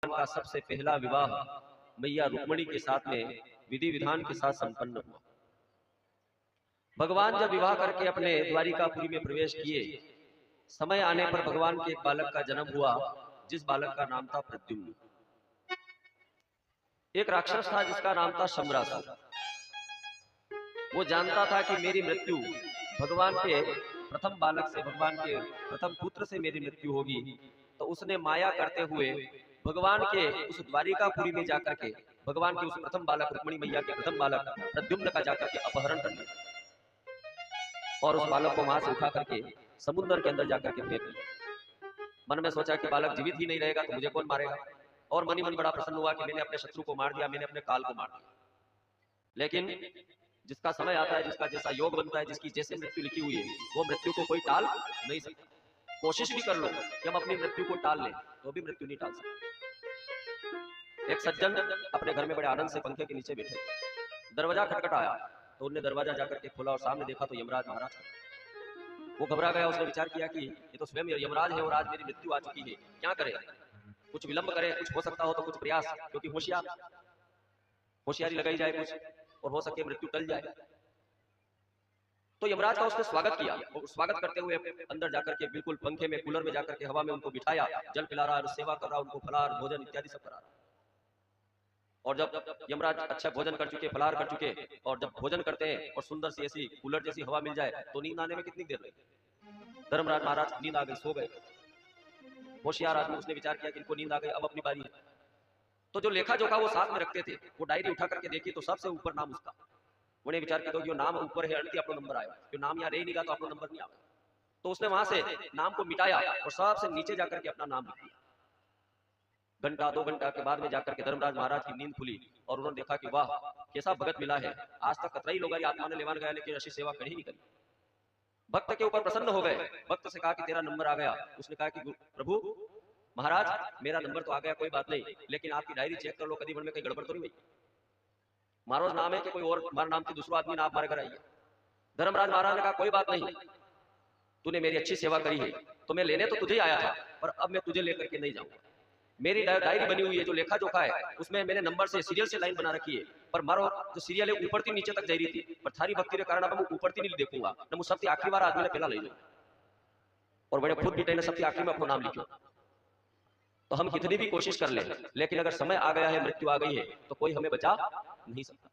का सबसे पहला विवाह मैया रुक्मिणी के साथ में विधि विधान के साथ संपन्न हुआ। भगवान जब विवाह करके अपने द्वारिकापुरी में प्रवेश किए, समय आने पर भगवान के एक बालक का जन्म हुआ, जिस बालक का नाम था प्रद्युम्न। एक राक्षस था जिसका नाम था शम्रासुर। वो जानता था कि मेरी मृत्यु भगवान के प्रथम बालक से, भगवान के प्रथम पुत्र से मेरी मृत्यु होगी। तो उसने माया करते हुए भगवान के उस द्वारिकापुरी में जाकर के भगवान के उस प्रथम बालक रुक्मिणी मैया के प्रथम बालक प्रद्युम्न का जाकर के अपहरण कर लिया और उस बालक को वहां से उठा करके समुद्र के अंदर जाकर के फेंक दिया। मन में सोचा कि बालक जीवित ही नहीं रहेगा तो मुझे कौन मारेगा, और मन ही मन बड़ा प्रसन्न हुआ कि मैंने अपने शत्रु को मार दिया, मैंने अपने काल को मार दिया। लेकिन जिसका समय आता है, जिसका जैसा योग बनता है, जिसकी जैसे मृत्यु लिखी हुई है, वो मृत्यु को कोई टाल नहीं सकता। कोशिश भी कर लो कि हम अपनी मृत्यु को टाल लें तो भी मृत्यु नहीं टाल सकते। एक सज्जन अपने घर में बड़े आनंद से पंखे के नीचे बैठे, दरवाजा खटखटाया तो उन्होंने दरवाजा जाकर के खोला और सामने देखा तो यमराज महाराज। वो घबरा गया, उसने विचार किया कि ये तो स्वयं यमराज है और आज मेरी मृत्यु आ चुकी है, क्या करें, कुछ विलंब करें, कुछ हो सकता हो तो कुछ प्रयास, क्योंकि होशियारी लगाई जाए कुछ, और हो सके मृत्यु टल जाए। तो यमराज का उसने स्वागत किया, और स्वागत करते हुए अंदर जाकर के बिल्कुल पंखे में, कूलर में जाकर के हवा में उनको बिठाया, जल पिला रहा, सेवा कर रहा, उनको फलाहार भोजन इत्यादि सब करा रहा। और जब यमराज अच्छा भोजन कर चुके, फलाहार कर चुके, और जब भोजन करते हैं और सुंदर सी ऐसी कूलर जैसी हवा मिल जाए तो नींद आने में कितनी देर लगी। धर्मराज महाराज नींद आ गई, सो गए। होशियार आदमी, उसने विचार किया कि इनको नींद आ गई, अब अपनी बारी है। तो जो लेखा जोखा वो साथ में रखते थे, वो डायरी उठा करके देखी तो सबसे ऊपर नाम उसका। उन्हें विचार किया जो नाम ऊपर है अड़ती अपना नंबर आया, जो नाम यहाँ रह नहीं रहा तो अपना नंबर नहीं आया। तो उसने वहां से नाम को मिटाया और सबसे नीचे जाकर के अपना नाम लिख दिया। घंटा 2 घंटा के बाद में जाकर के धर्मराज महाराज की नींद खुली और उन्होंने देखा कि वाह कैसा भगत मिला है, आज तक कतराई लोग आत्मा ने लेवान गया लेकिन ऐसी सेवा कहीं नहीं करी। भक्त के ऊपर प्रसन्न हो गए, भक्त से कहा कि तेरा नंबर आ गया। उसने कहा कि प्रभु महाराज मेरा नंबर तो आ गया, कोई बात नहीं, लेकिन आपकी डायरी चेक कर लो, कभी मन में कहीं गड़बड़ तो नहीं हुई। मारो नाम है कि कोई और तुम्हारा नाम की दूसरा आदमी ना आप मारे कर आइए। धर्मराज महाराज ने कहा कोई बात नहीं, तूने मेरी अच्छी सेवा करी है तो मैं लेने तो तुझे आया था, पर अब मैं तुझे लेकर के नहीं जाऊंगा। मेरी डायरी बनी हुई है, जो लेखा जोखा है उसमें मैंने नंबर से सीरियल से लाइन बना रखी है, पर मारो जो सीरियल है ऊपर थी नीचे तक जा रही थी, पर थारी भक्ति के कारण अब मैं ऊपर थी नहीं देखूंगा न मुझ सबसे आखिरी बार आदमी ने पहला ले लो और बड़े खुद भी सबसे आखिरी में अपना नाम लिखो। तो हम कितनी भी कोशिश कर ले, लेकिन अगर समय आ गया है, मृत्यु आ गई है, तो कोई हमें बचा नहीं सकता।